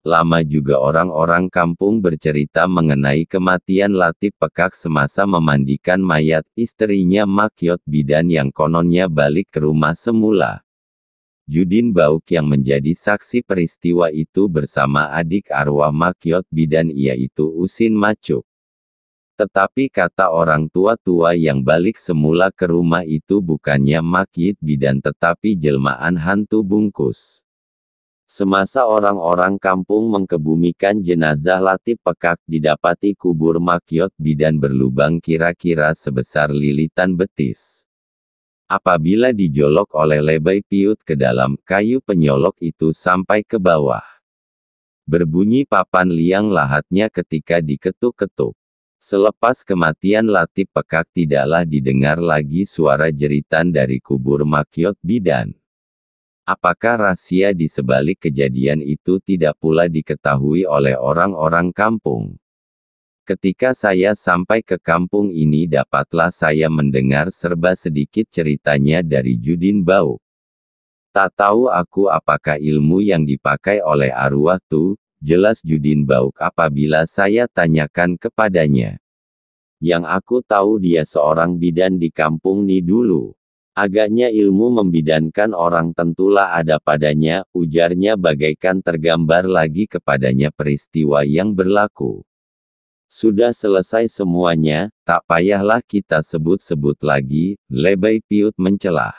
Lama juga orang-orang kampung bercerita mengenai kematian Latif Pekak semasa memandikan mayat istrinya Makyot Bidan yang kononnya balik ke rumah semula. Judin Bauk yang menjadi saksi peristiwa itu bersama adik arwah Makyot Bidan yaitu Usin Macuk. Tetapi kata orang tua-tua yang balik semula ke rumah itu bukannya Makyit Bidan tetapi jelmaan hantu bungkus. Semasa orang-orang kampung mengkebumikan jenazah Latif Pekak, didapati kubur Makyot Bidan berlubang kira-kira sebesar lilitan betis. Apabila dijolok oleh lebay piut ke dalam, kayu penyolok itu sampai ke bawah. Berbunyi papan liang lahatnya ketika diketuk-ketuk. Selepas kematian Latif Pekak tidaklah didengar lagi suara jeritan dari kubur Makyot Bidan. Apakah rahasia di sebalik kejadian itu tidak pula diketahui oleh orang-orang kampung? Ketika saya sampai ke kampung ini dapatlah saya mendengar serba sedikit ceritanya dari Judin Bauk. Tak tahu aku apakah ilmu yang dipakai oleh arwah tu, jelas Judin Bauk apabila saya tanyakan kepadanya. Yang aku tahu dia seorang bidan di kampung ni dulu. Agaknya ilmu membidankan orang tentulah ada padanya, ujarnya bagaikan tergambar lagi kepadanya peristiwa yang berlaku. Sudah selesai semuanya, tak payahlah kita sebut-sebut lagi, lebay piut mencelah.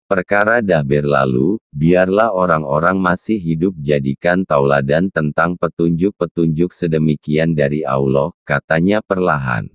Perkara dah berlalu, biarlah orang-orang masih hidup jadikan tauladan tentang petunjuk-petunjuk sedemikian dari Allah, katanya perlahan.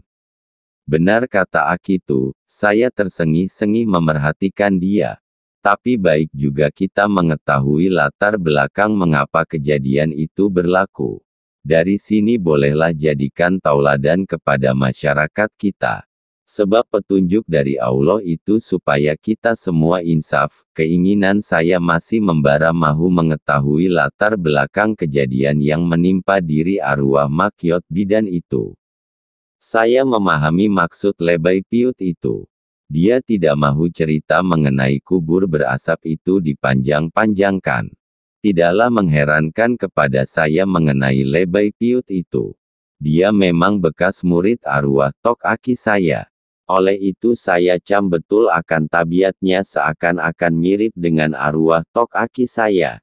Benar kata Akitu, saya tersengih-sengih memerhatikan dia. Tapi baik juga kita mengetahui latar belakang mengapa kejadian itu berlaku. Dari sini bolehlah jadikan tauladan kepada masyarakat kita. Sebab petunjuk dari Allah itu supaya kita semua insaf, keinginan saya masih membara mahu mengetahui latar belakang kejadian yang menimpa diri arwah Makyot Bidan itu. Saya memahami maksud lebay piut itu. Dia tidak mahu cerita mengenai kubur berasap itu dipanjang-panjangkan. Tidaklah mengherankan kepada saya mengenai lebay piut itu. Dia memang bekas murid arwah Tok Aki saya. Oleh itu saya cam betul akan tabiatnya seakan-akan mirip dengan arwah Tok Aki saya.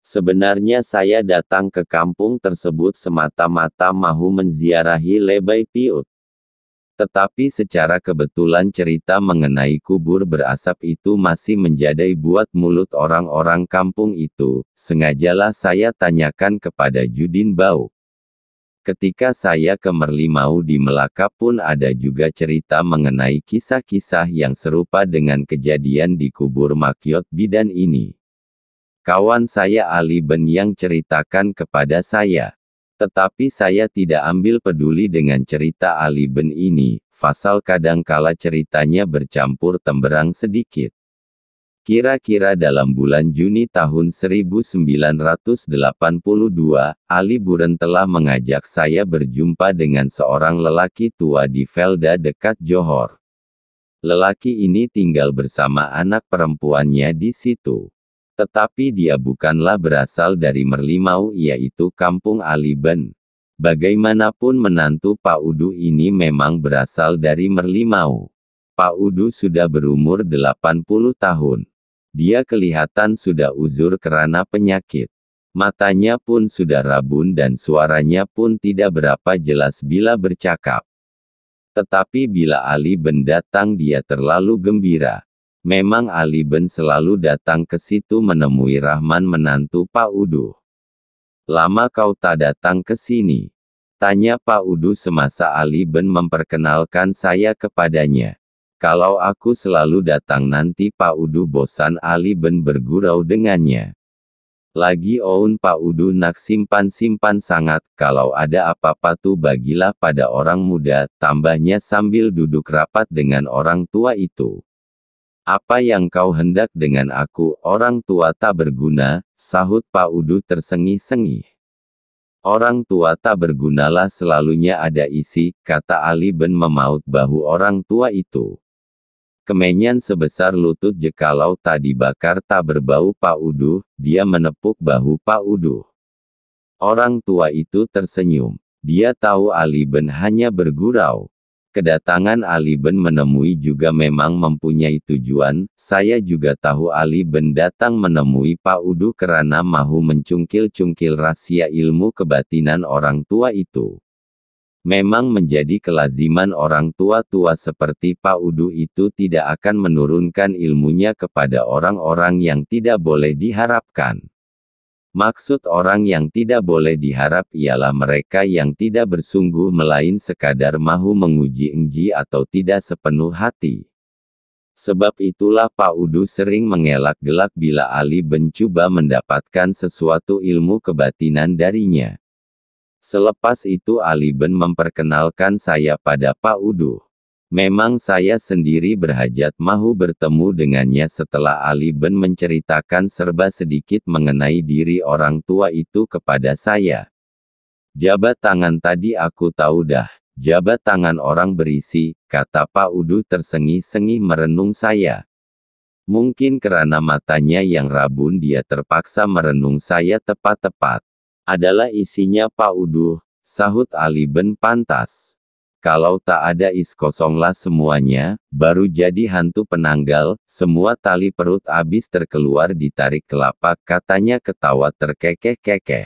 Sebenarnya saya datang ke kampung tersebut semata-mata mahu menziarahi lebay piut. Tetapi secara kebetulan cerita mengenai kubur berasap itu masih menjadi buat mulut orang-orang kampung itu, sengajalah saya tanyakan kepada Judin Bauk. Ketika saya ke Merlimau di Melaka pun ada juga cerita mengenai kisah-kisah yang serupa dengan kejadian di kubur Makyot Bidan ini. Kawan saya Ali Ben yang ceritakan kepada saya. Tetapi saya tidak ambil peduli dengan cerita Ali Ben ini, pasal kadangkala ceritanya bercampur temberang sedikit. Kira-kira dalam bulan Juni tahun 1982, Ali Buren telah mengajak saya berjumpa dengan seorang lelaki tua di Velda dekat Johor. Lelaki ini tinggal bersama anak perempuannya di situ. Tetapi dia bukanlah berasal dari Merlimau yaitu kampung Ali Ben. Bagaimanapun menantu Pak Udu ini memang berasal dari Merlimau. Pak Udu sudah berumur 80 tahun. Dia kelihatan sudah uzur karena penyakit. Matanya pun sudah rabun dan suaranya pun tidak berapa jelas bila bercakap. Tetapi bila Ali Ben datang dia terlalu gembira. Memang Ali Ben selalu datang ke situ menemui Rahman menantu Pak Udu. Lama kau tak datang ke sini? Tanya Pak Udu semasa Ali Ben memperkenalkan saya kepadanya. Kalau aku selalu datang nanti Pak Udu bosan Ali Ben bergurau dengannya. Lagi Oun Pak Udu nak simpan-simpan sangat, kalau ada apa-apa tuh bagilah pada orang muda, tambahnya sambil duduk rapat dengan orang tua itu. Apa yang kau hendak dengan aku, orang tua tak berguna, sahut Pak Udu tersengih-sengih. Orang tua tak bergunalah selalunya ada isi, kata Ali Ben memaut bahu orang tua itu. Kemenyan sebesar lutut jekalau tak dibakar tak berbau Pak Udu, dia menepuk bahu Pak Udu. Orang tua itu tersenyum. Dia tahu Ali Ben hanya bergurau. Kedatangan Ali Ben menemui juga memang mempunyai tujuan. Saya juga tahu Ali Ben datang menemui Pak Udu karena mahu mencungkil-cungkil rahasia ilmu kebatinan orang tua itu. Memang menjadi kelaziman orang tua-tua seperti Pak Udu itu tidak akan menurunkan ilmunya kepada orang-orang yang tidak boleh diharapkan. Maksud orang yang tidak boleh diharap ialah mereka yang tidak bersungguh melain sekadar mahu menguji engji atau tidak sepenuh hati. Sebab itulah Pak Udu sering mengelak-gelak bila Ali Ben coba mendapatkan sesuatu ilmu kebatinan darinya. Selepas itu Ali Ben memperkenalkan saya pada Pak Udu. Memang saya sendiri berhajat mahu bertemu dengannya setelah Ali Ben menceritakan serba sedikit mengenai diri orang tua itu kepada saya. Jabat tangan tadi aku tahu dah, jabat tangan orang berisi, kata Pak Udu tersengih-sengih merenung saya. Mungkin karena matanya yang rabun dia terpaksa merenung saya tepat-tepat. Adalah isinya Pak Udu, sahut Ali Ben pantas. Kalau tak ada is kosonglah semuanya, baru jadi hantu penanggal, semua tali perut abis terkeluar ditarik kelapa, katanya ketawa terkekeh-kekeh.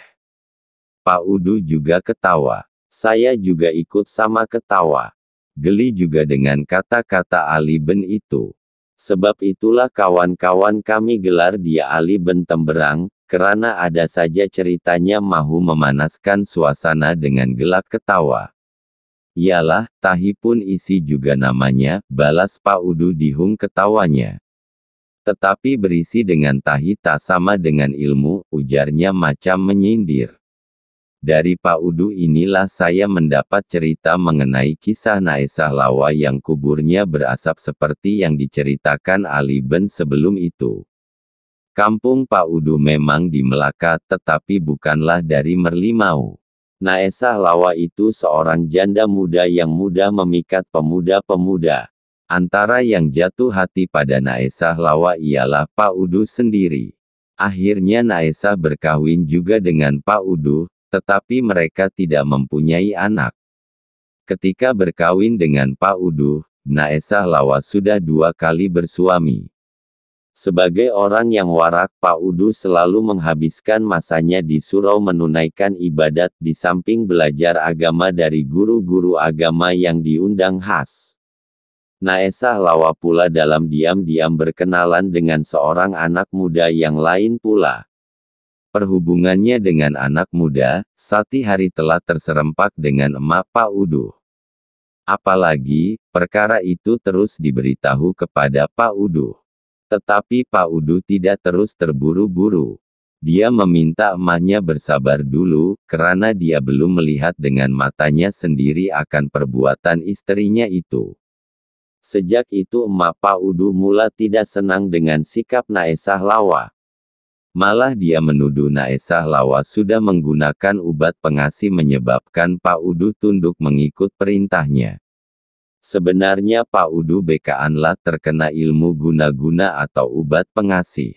Pak Udu juga ketawa. Saya juga ikut sama ketawa. Geli juga dengan kata-kata Ali Ben itu. Sebab itulah kawan-kawan kami gelar dia Ali Ben Temberang, karena ada saja ceritanya mahu memanaskan suasana dengan gelak ketawa. Iyalah, tahi pun isi juga namanya, balas Pak Udu dihung ketawanya. Tetapi berisi dengan tahi tak sama dengan ilmu, ujarnya macam menyindir. Dari Pak Udu inilah saya mendapat cerita mengenai kisah Naesah Lawa yang kuburnya berasap seperti yang diceritakan Ali Ben sebelum itu. Kampung Pak Udu memang di Melaka, tetapi bukanlah dari Merlimau. Naesah Lawa itu seorang janda muda yang mudah memikat pemuda-pemuda. Antara yang jatuh hati pada Naesah Lawa ialah Pak Udu sendiri. Akhirnya Naesah berkahwin juga dengan Pak Udu, tetapi mereka tidak mempunyai anak. Ketika berkawin dengan Pak Udu, Naesah Lawa sudah 2 kali bersuami. Sebagai orang yang warak, Pak Udu selalu menghabiskan masanya di surau menunaikan ibadat di samping belajar agama dari guru-guru agama yang diundang khas. Naesah Lawa pula dalam diam-diam berkenalan dengan seorang anak muda yang lain pula. Perhubungannya dengan anak muda, sati hari telah terserempak dengan emak Pak Udu. Apalagi, perkara itu terus diberitahu kepada Pak Udu. Tetapi Pak Udu tidak terus terburu-buru. Dia meminta emaknya bersabar dulu, karena dia belum melihat dengan matanya sendiri akan perbuatan istrinya itu. Sejak itu emak Pak Udu mula tidak senang dengan sikap Naesah Lawa. Malah dia menuduh Naesah Lawa sudah menggunakan ubat pengasih menyebabkan Pak Udu tunduk mengikut perintahnya. Sebenarnya Pak Udu bekaanlah terkena ilmu guna-guna atau ubat pengasih.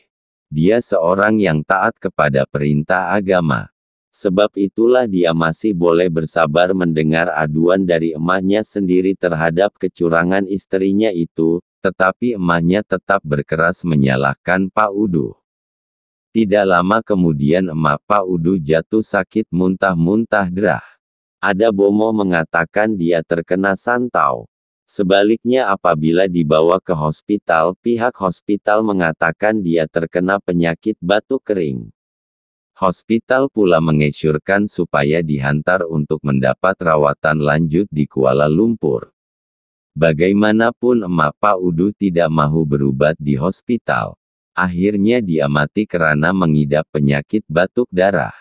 Dia seorang yang taat kepada perintah agama. Sebab itulah dia masih boleh bersabar mendengar aduan dari emaknya sendiri terhadap kecurangan istrinya itu, tetapi emaknya tetap berkeras menyalahkan Pak Udu. Tidak lama kemudian emak Pak Udu jatuh sakit muntah-muntah derah. Ada bomoh mengatakan dia terkena santau. Sebaliknya apabila dibawa ke hospital, pihak hospital mengatakan dia terkena penyakit batuk kering. Hospital pula mengesyorkan supaya dihantar untuk mendapat rawatan lanjut di Kuala Lumpur. Bagaimanapun emak Pak Udu tidak mahu berobat di hospital. Akhirnya dia mati karena mengidap penyakit batuk darah.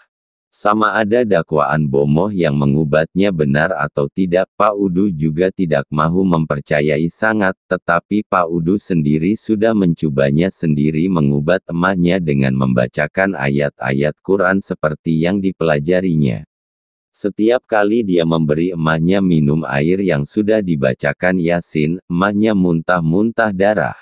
Sama ada dakwaan bomoh yang mengubatnya benar atau tidak, Pak Udu juga tidak mahu mempercayai sangat, tetapi Pak Udu sendiri sudah mencobanya sendiri mengubat emaknya dengan membacakan ayat-ayat Quran seperti yang dipelajarinya. Setiap kali dia memberi emaknya minum air yang sudah dibacakan Yasin, emaknya muntah-muntah darah.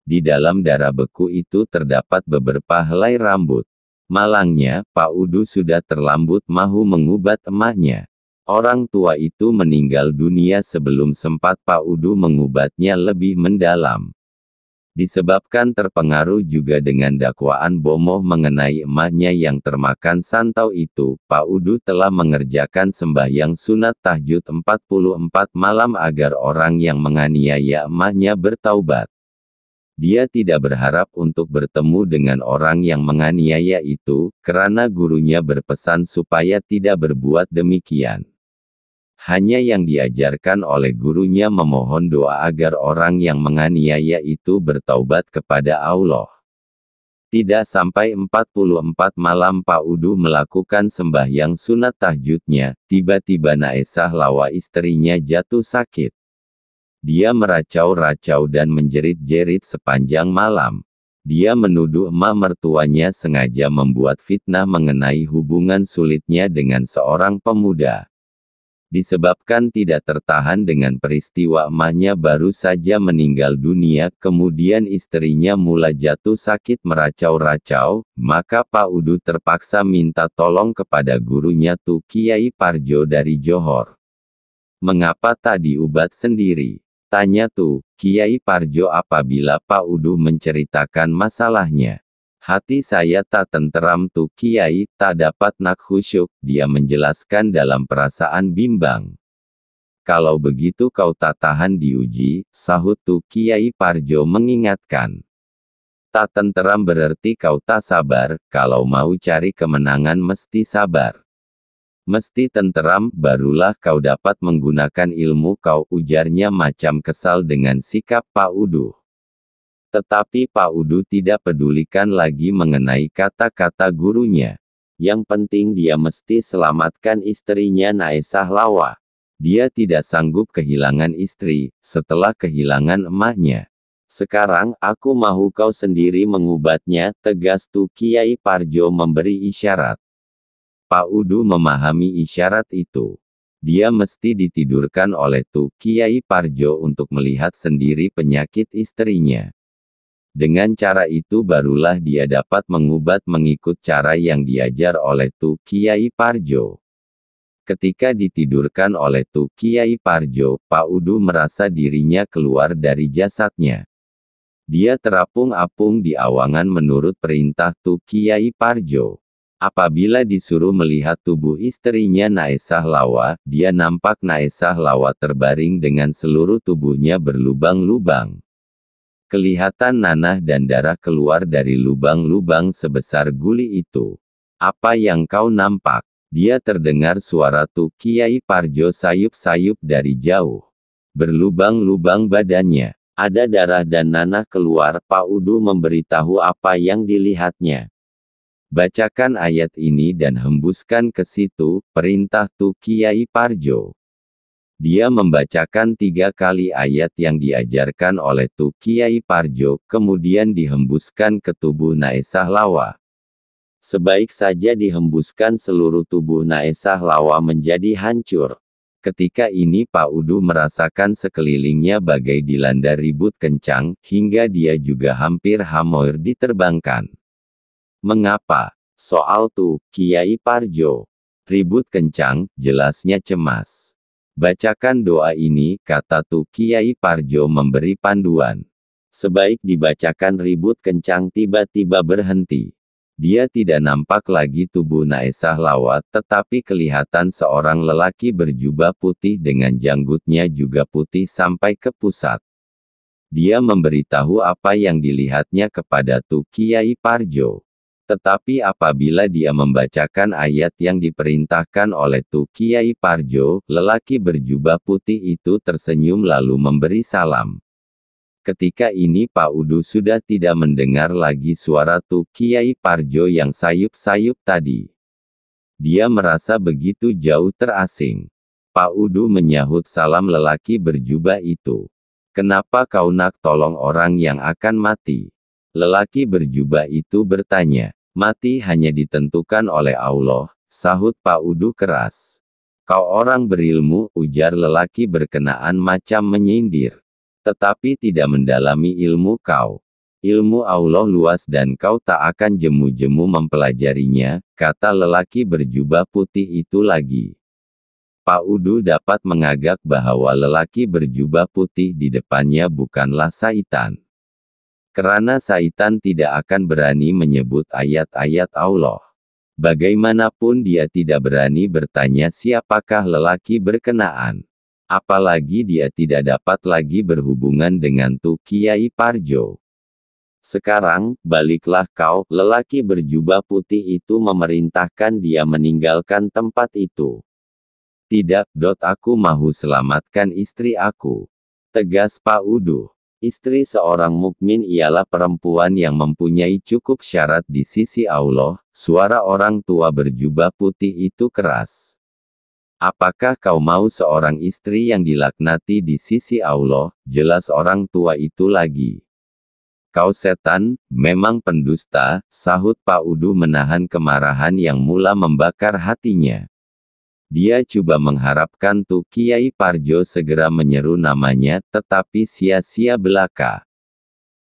Di dalam darah beku itu terdapat beberapa helai rambut. Malangnya, Pak Udu sudah terlambat mahu mengubat emaknya. Orang tua itu meninggal dunia sebelum sempat Pak Udu mengubatnya lebih mendalam. Disebabkan terpengaruh juga dengan dakwaan bomoh mengenai emaknya yang termakan santau itu, Pak Udu telah mengerjakan sembahyang sunat tahajud 44 malam agar orang yang menganiaya emaknya bertaubat. Dia tidak berharap untuk bertemu dengan orang yang menganiaya itu, karena gurunya berpesan supaya tidak berbuat demikian. Hanya yang diajarkan oleh gurunya memohon doa agar orang yang menganiaya itu bertaubat kepada Allah. Tidak sampai 44 malam Pak Udu melakukan sembahyang sunat tahajudnya, tiba-tiba Naesah Lawa istrinya jatuh sakit. Dia meracau-racau dan menjerit-jerit sepanjang malam. Dia menuduh emak mertuanya sengaja membuat fitnah mengenai hubungan sulitnya dengan seorang pemuda. Disebabkan tidak tertahan dengan peristiwa emaknya baru saja meninggal dunia, kemudian istrinya mulai jatuh sakit meracau-racau, maka Pak Udu terpaksa minta tolong kepada gurunya Kiai Parjo dari Johor. Mengapa tak diubat sendiri? Tanya Kiai Parjo apabila Pak Udu menceritakan masalahnya. Hati saya tak tenteram Kiai, tak dapat nak khusyuk, dia menjelaskan dalam perasaan bimbang. Kalau begitu kau tak tahan diuji, sahut Kiai Parjo mengingatkan. Tak tenteram berarti kau tak sabar, kalau mau cari kemenangan mesti sabar. Mesti tenteram, barulah kau dapat menggunakan ilmu kau, ujarnya macam kesal dengan sikap Pak Udu. Tetapi Pak Udu tidak pedulikan lagi mengenai kata-kata gurunya. Yang penting dia mesti selamatkan istrinya Naesah Lawa. Dia tidak sanggup kehilangan istri, setelah kehilangan emaknya. Sekarang, aku mahu kau sendiri mengubatnya, tegas Kiai Parjo memberi isyarat. Pak Udu memahami isyarat itu. Dia mesti ditidurkan oleh Kiai Parjo untuk melihat sendiri penyakit istrinya. Dengan cara itu barulah dia dapat mengubat mengikut cara yang diajar oleh Kiai Parjo. Ketika ditidurkan oleh Kiai Parjo, Pak Udu merasa dirinya keluar dari jasadnya. Dia terapung-apung di awangan menurut perintah Kiai Parjo. Apabila disuruh melihat tubuh istrinya Naesah Lawa, dia nampak Naesah Lawa terbaring dengan seluruh tubuhnya berlubang-lubang. Kelihatan nanah dan darah keluar dari lubang-lubang sebesar guli itu. Apa yang kau nampak? Dia terdengar suara Kiai Parjo sayup-sayup dari jauh. Berlubang-lubang badannya. Ada darah dan nanah keluar. Pak Udu memberitahu apa yang dilihatnya. Bacakan ayat ini dan hembuskan ke situ, perintah Kiai Parjo. Dia membacakan 3 kali ayat yang diajarkan oleh Kiai Parjo, kemudian dihembuskan ke tubuh Naesah Lawa. Sebaik saja dihembuskan seluruh tubuh Naesah Lawa menjadi hancur. Ketika ini Pak Udu merasakan sekelilingnya bagai dilanda ribut kencang, hingga dia juga hampir hamoir diterbangkan. Mengapa? Soal Kiai Parjo. Ribut kencang, jelasnya cemas. Bacakan doa ini, kata Kiai Parjo memberi panduan. Sebaik dibacakan ribut kencang tiba-tiba berhenti. Dia tidak nampak lagi tubuh Naesah Lawa, tetapi kelihatan seorang lelaki berjubah putih dengan janggutnya juga putih sampai ke pusat. Dia memberitahu apa yang dilihatnya kepada Kiai Parjo. Tetapi apabila dia membacakan ayat yang diperintahkan oleh Kiai Parjo, lelaki berjubah putih itu tersenyum lalu memberi salam. Ketika ini Pak Udu sudah tidak mendengar lagi suara Kiai Parjo yang sayup-sayup tadi. Dia merasa begitu jauh terasing. Pak Udu menyahut salam lelaki berjubah itu. Kenapa kau nak tolong orang yang akan mati? Lelaki berjubah itu bertanya. Mati hanya ditentukan oleh Allah, sahut Pak Udu keras. Kau orang berilmu, ujar lelaki berkenaan macam menyindir. Tetapi tidak mendalami ilmu kau. Ilmu Allah luas dan kau tak akan jemu-jemu mempelajarinya, kata lelaki berjubah putih itu lagi. Pak Udu dapat mengagak bahwa lelaki berjubah putih di depannya bukanlah Saitan. Karena Saitan tidak akan berani menyebut ayat-ayat Allah. Bagaimanapun dia tidak berani bertanya siapakah lelaki berkenaan. Apalagi dia tidak dapat lagi berhubungan dengan Tu Kiai Parjo. Sekarang, baliklah kau, lelaki berjubah putih itu memerintahkan dia meninggalkan tempat itu. Tidak, aku mahu selamatkan istri aku. Tegas Pak Udu. Istri seorang mukmin ialah perempuan yang mempunyai cukup syarat di sisi Allah. Suara orang tua berjubah putih itu keras. Apakah kau mau seorang istri yang dilaknati di sisi Allah? Jelas orang tua itu lagi. Kau setan, memang pendusta, sahut Pak Udu menahan kemarahan yang mula membakar hatinya. Dia coba mengharapkan Tu Kiai Parjo segera menyeru namanya, tetapi sia-sia belaka.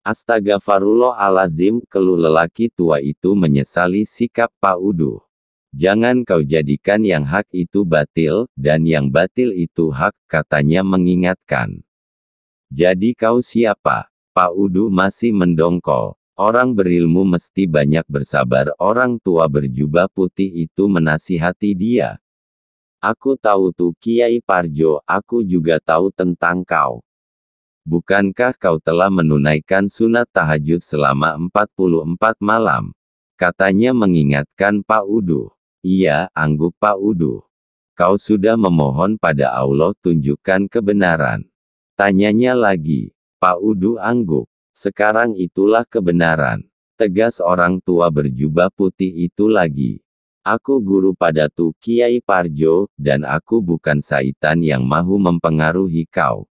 Astagfirullahalazim, keluh lelaki tua itu menyesali sikap Pak Udu. Jangan kau jadikan yang hak itu batil, dan yang batil itu hak, katanya mengingatkan. Jadi kau siapa? Pak Udu masih mendongkol. Orang berilmu mesti banyak bersabar. Orang tua berjubah putih itu menasihati dia. Aku tahu Tu Kiai Parjo, aku juga tahu tentang kau. Bukankah kau telah menunaikan sunat tahajud selama 44 malam? Katanya mengingatkan Pak Udu. Iya, angguk Pak Udu. Kau sudah memohon pada Allah tunjukkan kebenaran. Tanyanya lagi. Pak Udu angguk. Sekarang itulah kebenaran. Tegas orang tua berjubah putih itu lagi. Aku guru pada Tu Kiai Parjo, dan aku bukan Saitan yang mahu mempengaruhi kau.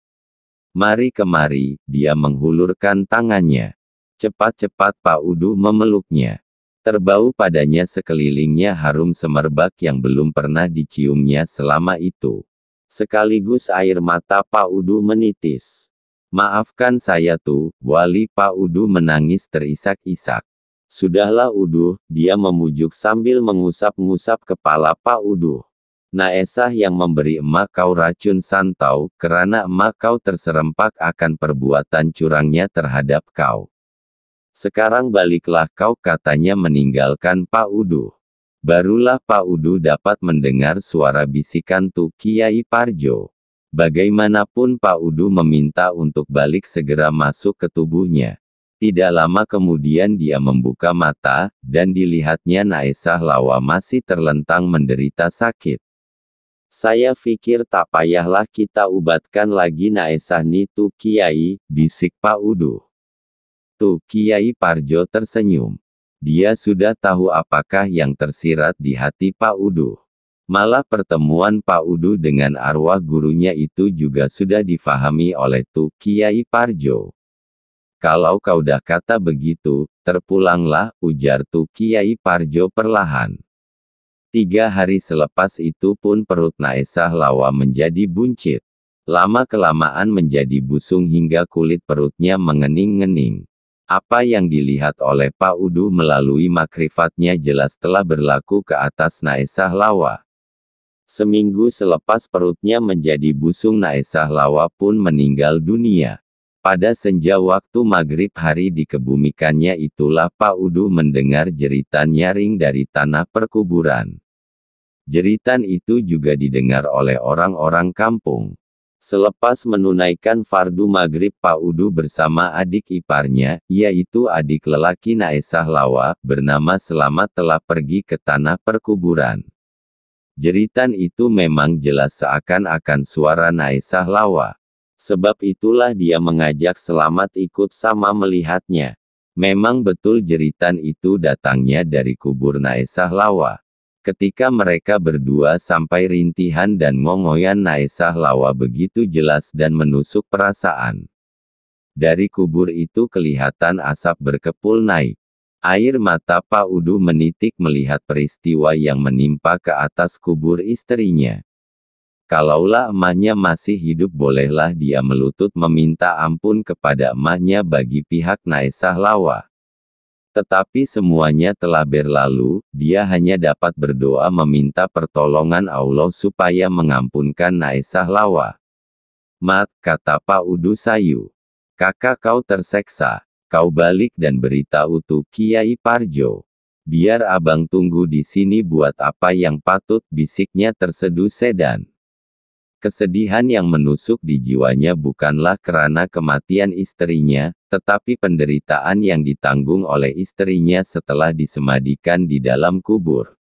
Mari kemari, dia menghulurkan tangannya. Cepat-cepat Pak Udu memeluknya. Terbau padanya sekelilingnya harum semerbak yang belum pernah diciumnya selama itu. Sekaligus air mata Pak Udu menitis. Maafkan saya Tu, Wali. Pak Udu menangis terisak-isak. Sudahlah Udu, dia memujuk sambil mengusap-ngusap kepala Pak Udu. Naesah yang memberi emak kau racun santau, karena emak kau terserempak akan perbuatan curangnya terhadap kau. Sekarang baliklah kau, katanya meninggalkan Pak Udu. Barulah Pak Udu dapat mendengar suara bisikan Tu Kiai Parjo. Bagaimanapun Pak Udu meminta untuk balik segera masuk ke tubuhnya. Tidak lama kemudian dia membuka mata, dan dilihatnya Naesah Lawa masih terlentang menderita sakit. Saya pikir tak payahlah kita ubatkan lagi Naesah ni Tu Kiai, bisik Pak Udu. Tu Kiai Parjo tersenyum. Dia sudah tahu apakah yang tersirat di hati Pak Udu. Malah pertemuan Pak Udu dengan arwah gurunya itu juga sudah difahami oleh Tu Kiai Parjo. Kalau kau dah kata begitu, terpulanglah, ujar Tu Kiai Parjo perlahan. 3 hari selepas itu pun perut Naesah Lawa menjadi buncit. Lama-kelamaan menjadi busung hingga kulit perutnya mengening-ngening. Apa yang dilihat oleh Pak Udu melalui makrifatnya jelas telah berlaku ke atas Naesah Lawa. Seminggu selepas perutnya menjadi busung, Naesah Lawa pun meninggal dunia. Pada senja waktu maghrib hari dikebumikannya itulah Pak Udu mendengar jeritan nyaring dari tanah perkuburan. Jeritan itu juga didengar oleh orang-orang kampung. Selepas menunaikan fardu maghrib, Pak Udu bersama adik iparnya, yaitu adik lelaki Naesah Lawa, bernama Selamat, telah pergi ke tanah perkuburan. Jeritan itu memang jelas seakan-akan suara Naesah Lawa. Sebab itulah dia mengajak Selamat ikut sama melihatnya. Memang betul jeritan itu datangnya dari kubur Naesah Lawa. Ketika mereka berdua sampai rintihan dan ngongoyan Naesah Lawa begitu jelas dan menusuk perasaan. Dari kubur itu kelihatan asap berkepul naik. Air mata Pak Udu menitik melihat peristiwa yang menimpa ke atas kubur istrinya. Kalaulah emaknya masih hidup bolehlah dia melutut meminta ampun kepada emaknya bagi pihak Naesah Lawa. Tetapi semuanya telah berlalu, dia hanya dapat berdoa meminta pertolongan Allah supaya mengampunkan Naesah Lawa. Mat, kata Pak Udu sayu. Kakak kau terseksa. Kau balik dan beritahu tuh Kiai Parjo. Biar abang tunggu di sini buat apa yang patut, bisiknya terseduh Sedan. Kesedihan yang menusuk di jiwanya bukanlah karena kematian istrinya, tetapi penderitaan yang ditanggung oleh istrinya setelah disemadikan di dalam kubur.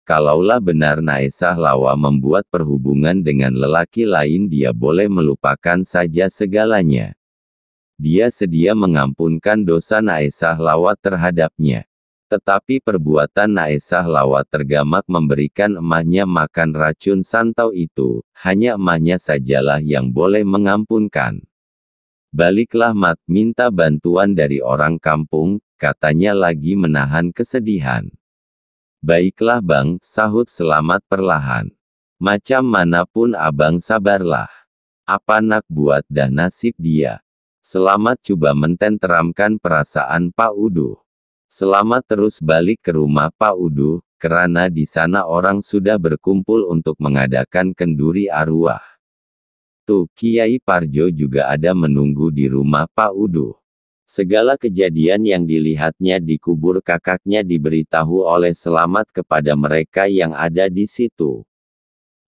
Kalaulah benar Naesah Lawa membuat perhubungan dengan lelaki lain, dia boleh melupakan saja segalanya. Dia sedia mengampunkan dosa Naesah Lawa terhadapnya. Tetapi perbuatan Naesah Lawa tergamak memberikan emaknya makan racun santau itu, hanya emaknya sajalah yang boleh mengampunkan. Baliklah Mat, minta bantuan dari orang kampung, katanya lagi menahan kesedihan. Baiklah Bang, sahut Selamat perlahan. Macam manapun abang sabarlah. Apa nak buat dah nasib dia. Selamat coba mententeramkan perasaan Pak Udu. Selamat terus balik ke rumah Pak Udu, karena di sana orang sudah berkumpul untuk mengadakan kenduri arwah. Tuh Kiai Parjo juga ada menunggu di rumah Pak Udu. Segala kejadian yang dilihatnya di kubur kakaknya diberitahu oleh Selamat kepada mereka yang ada di situ.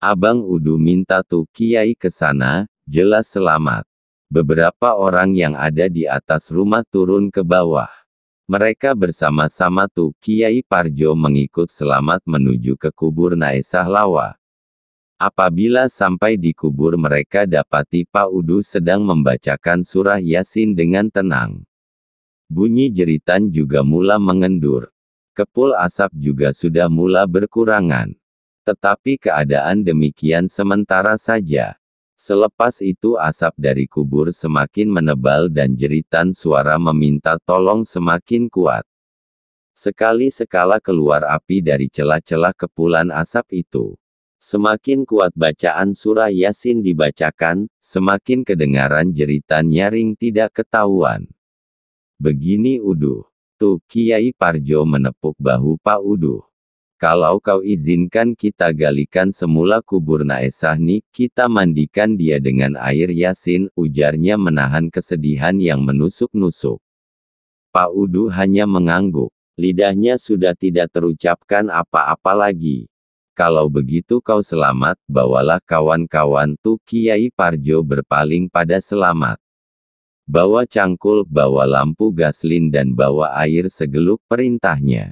Abang Udu minta tuh Kiai ke sana, jelas Selamat. Beberapa orang yang ada di atas rumah turun ke bawah. Mereka bersama-sama tuh Kiai Parjo mengikut Selamat menuju ke kubur Naesah Lawa. Apabila sampai di kubur mereka dapati Pak Udu sedang membacakan surah Yasin dengan tenang. Bunyi jeritan juga mula mengendur. Kepul asap juga sudah mula berkurangan. Tetapi keadaan demikian sementara saja. Selepas itu asap dari kubur semakin menebal dan jeritan suara meminta tolong semakin kuat. Sekali-sekala keluar api dari celah-celah kepulan asap itu. Semakin kuat bacaan surah Yasin dibacakan, semakin kedengaran jeritan nyaring tidak ketahuan. Begini Udu. Tuh Kiai Parjo menepuk bahu Pak Udu. Kalau kau izinkan kita galikan semula kubur Naesah nih, kita mandikan dia dengan air Yasin, ujarnya menahan kesedihan yang menusuk-nusuk. Pak Udu hanya mengangguk. Lidahnya sudah tidak terucapkan apa-apa lagi. Kalau begitu kau Selamat, bawalah kawan-kawan tuh Kiai Parjo berpaling pada Selamat. Bawa cangkul, bawa lampu gaslin dan bawa air segeluk, perintahnya.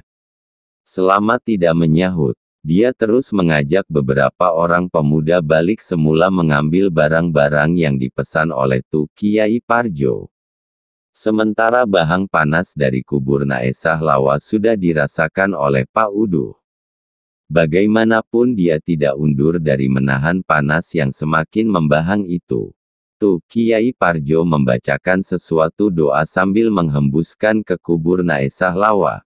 Selamat tidak menyahut. Dia terus mengajak beberapa orang pemuda balik semula mengambil barang-barang yang dipesan oleh tuh Kiai Parjo. Sementara bahang panas dari kubur Naesah Lawa sudah dirasakan oleh Pak Udu. Bagaimanapun dia tidak undur dari menahan panas yang semakin membahang itu. Tuh Kiai Parjo membacakan sesuatu doa sambil menghembuskan ke kubur Naesah Lawa.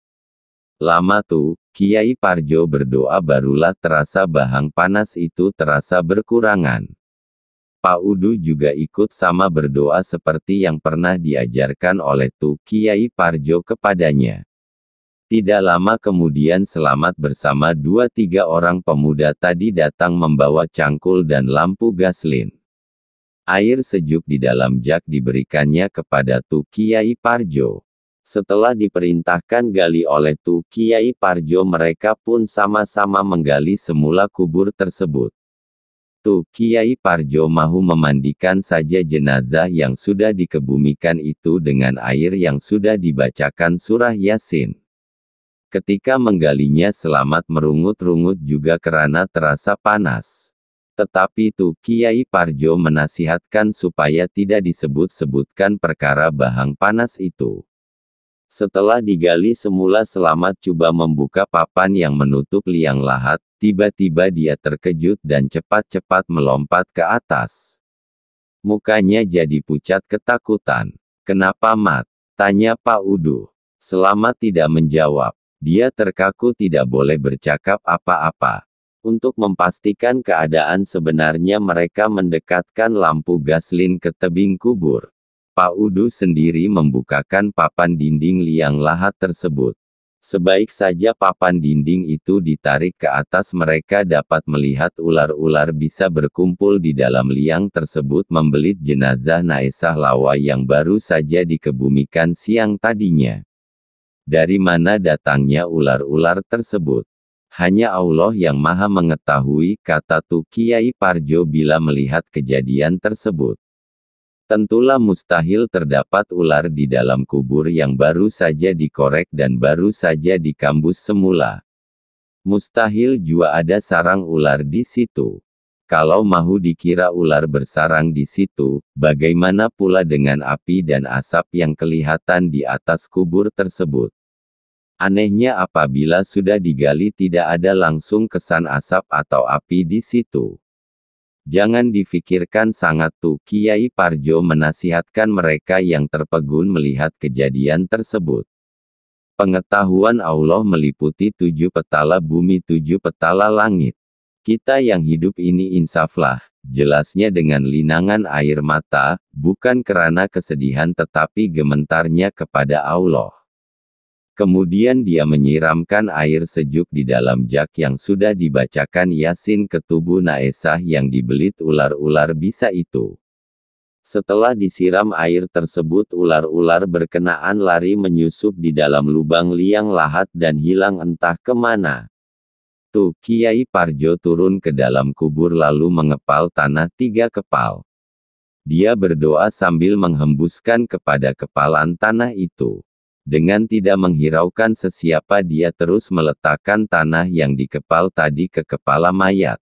Lama tuh, Kiai Parjo berdoa barulah terasa bahang panas itu terasa berkurangan. Pak Udu juga ikut sama berdoa seperti yang pernah diajarkan oleh tuh Kiai Parjo kepadanya. Tidak lama kemudian Selamat bersama 2-3 orang pemuda tadi datang membawa cangkul dan lampu gaslin. Air sejuk di dalam jak diberikannya kepada tuh Kiai Parjo. Setelah diperintahkan gali oleh tuh Kiai Parjo, mereka pun sama-sama menggali semula kubur tersebut. Tuh Kiai Parjo mahu memandikan saja jenazah yang sudah dikebumikan itu dengan air yang sudah dibacakan surah Yasin. Ketika menggalinya Selamat merungut-rungut juga karena terasa panas. Tetapi tuh Kiai Parjo menasihatkan supaya tidak disebut-sebutkan perkara bahang panas itu. Setelah digali semula Selamat coba membuka papan yang menutup liang lahat, tiba-tiba dia terkejut dan cepat-cepat melompat ke atas. Mukanya jadi pucat ketakutan. Kenapa Mat? Tanya Pak Udu. Selamat tidak menjawab. Dia terkaku tidak boleh bercakap apa-apa. Untuk memastikan keadaan sebenarnya mereka mendekatkan lampu gaslin ke tebing kubur. Pak Udu sendiri membukakan papan dinding liang lahat tersebut. Sebaik saja papan dinding itu ditarik ke atas, mereka dapat melihat ular-ular bisa berkumpul di dalam liang tersebut membelit jenazah Naesah Lawa yang baru saja dikebumikan siang tadinya. Dari mana datangnya ular-ular tersebut? Hanya Allah yang Maha Mengetahui, kata Tu Kiai Parjo bila melihat kejadian tersebut. Tentulah mustahil terdapat ular di dalam kubur yang baru saja dikorek dan baru saja dikambus semula. Mustahil juga ada sarang ular di situ. Kalau mahu dikira ular bersarang di situ, bagaimana pula dengan api dan asap yang kelihatan di atas kubur tersebut? Anehnya apabila sudah digali tidak ada langsung kesan asap atau api di situ. Jangan difikirkan sangat. Tu Kiai Parjo menasihatkan mereka yang terpegun melihat kejadian tersebut. Pengetahuan Allah meliputi 7 petala bumi 7 petala langit. Kita yang hidup ini insaflah, jelasnya dengan linangan air mata, bukan karena kesedihan tetapi gementarnya kepada Allah. Kemudian dia menyiramkan air sejuk di dalam jak yang sudah dibacakan Yasin ke tubuh Naesah yang dibelit ular-ular bisa itu. Setelah disiram air tersebut, ular-ular berkenaan lari menyusup di dalam lubang liang lahat dan hilang entah kemana. Tu Kiai Parjo turun ke dalam kubur lalu mengepal tanah 3 kepal. Dia berdoa sambil menghembuskan kepada kepalan tanah itu. Dengan tidak menghiraukan sesiapa dia terus meletakkan tanah yang dikepal tadi ke kepala mayat.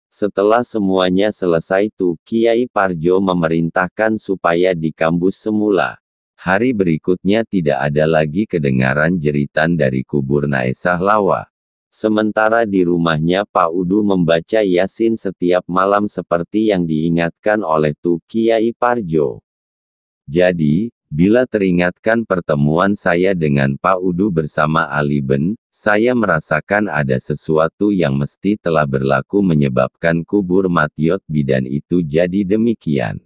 Setelah semuanya selesai, Tu Kiai Parjo memerintahkan supaya dikambus semula. Hari berikutnya tidak ada lagi kedengaran jeritan dari kubur Naesah Lawa. Sementara di rumahnya Pak Udu membaca Yasin setiap malam seperti yang diingatkan oleh Tu Kiai Parjo. Jadi, bila teringatkan pertemuan saya dengan Pak Udu bersama Ali Ben, saya merasakan ada sesuatu yang mesti telah berlaku menyebabkan kubur Makyot Bidan itu jadi demikian.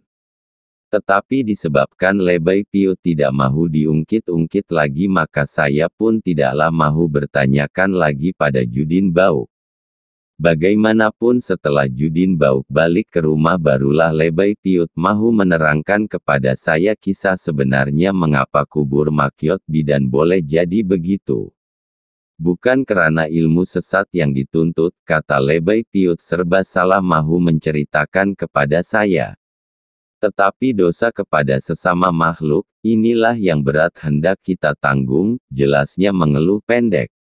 Tetapi disebabkan Lebay Piut tidak mahu diungkit-ungkit lagi, maka saya pun tidaklah mahu bertanyakan lagi pada Judin Bauk. Bagaimanapun setelah Judin Bauk balik ke rumah barulah Lebay Piut mahu menerangkan kepada saya kisah sebenarnya mengapa kubur Makyot Bidan boleh jadi begitu. Bukan karena ilmu sesat yang dituntut, kata Lebay Piut serba salah mahu menceritakan kepada saya. Tetapi dosa kepada sesama makhluk, inilah yang berat hendak kita tanggung, jelasnya mengeluh pendek.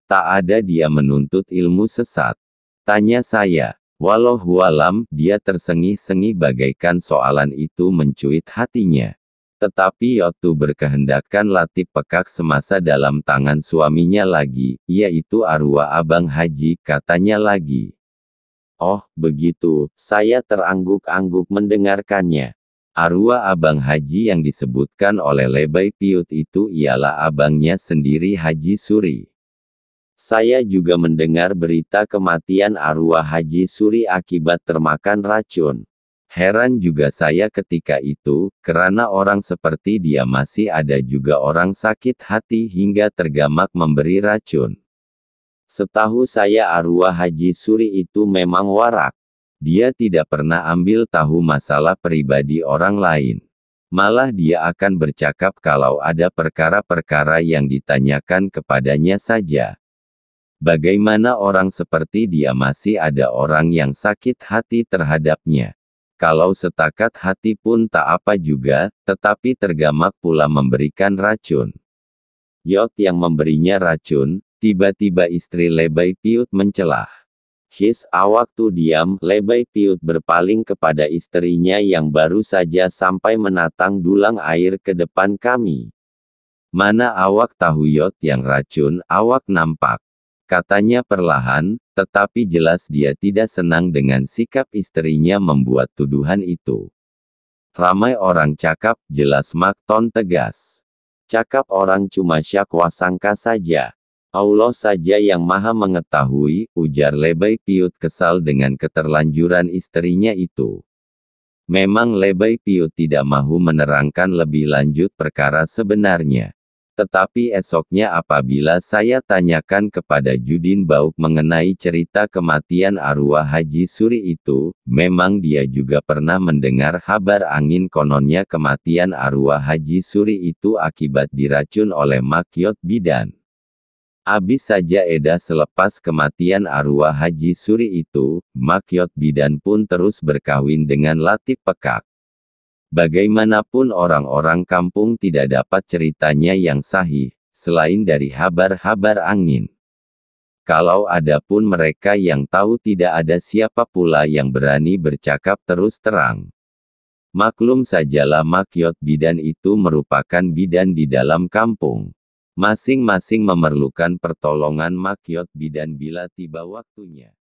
Tak ada dia menuntut ilmu sesat. Tanya saya. Wallahualam, dia tersengih-sengih bagaikan soalan itu mencuit hatinya. Tetapi Yotu berkehendakkan Latif pekak semasa dalam tangan suaminya lagi, yaitu arwah Abang Haji, katanya lagi. Oh, begitu, saya terangguk-angguk mendengarkannya. Arwah Abang Haji yang disebutkan oleh Lebay Piut itu ialah abangnya sendiri Haji Suri. Saya juga mendengar berita kematian arwah Haji Suri akibat termakan racun. Heran juga saya ketika itu, karena orang seperti dia masih ada juga orang sakit hati hingga tergamak memberi racun. Setahu saya arwah Haji Suri itu memang warak. Dia tidak pernah ambil tahu masalah pribadi orang lain. Malah dia akan bercakap kalau ada perkara-perkara yang ditanyakan kepadanya saja. Bagaimana orang seperti dia masih ada orang yang sakit hati terhadapnya? Kalau setakat hati pun tak apa juga, tetapi tergamak pula memberikan racun. Yot yang memberinya racun, tiba-tiba istri Lebay Piut mencelah. Waktu diam, Lebay Piut berpaling kepada istrinya yang baru saja sampai menatang dulang air ke depan kami. Mana awak tahu Yot yang racun, awak nampak. Katanya perlahan, tetapi jelas dia tidak senang dengan sikap istrinya membuat tuduhan itu. Ramai orang cakap, jelas Makton tegas. Cakap orang cuma syak wasangka saja. Allah saja yang maha mengetahui, ujar Lebay Piut kesal dengan keterlanjuran istrinya itu. Memang Lebay Piut tidak mahu menerangkan lebih lanjut perkara sebenarnya. Tetapi esoknya apabila saya tanyakan kepada Judin Bauk mengenai cerita kematian arwah Haji Suri itu, memang dia juga pernah mendengar kabar angin kononnya kematian arwah Haji Suri itu akibat diracun oleh Makyot Bidan. Abis saja eda selepas kematian arwah Haji Suri itu, Makyot Bidan pun terus berkawin dengan Latif Pekak. Bagaimanapun orang-orang kampung tidak dapat ceritanya yang sahih, selain dari kabar-kabar angin. Kalau ada pun mereka yang tahu tidak ada siapa pula yang berani bercakap terus terang. Maklum sajalah Makyot Bidan itu merupakan bidan di dalam kampung. Masing-masing memerlukan pertolongan Makyot Bidan bila tiba waktunya.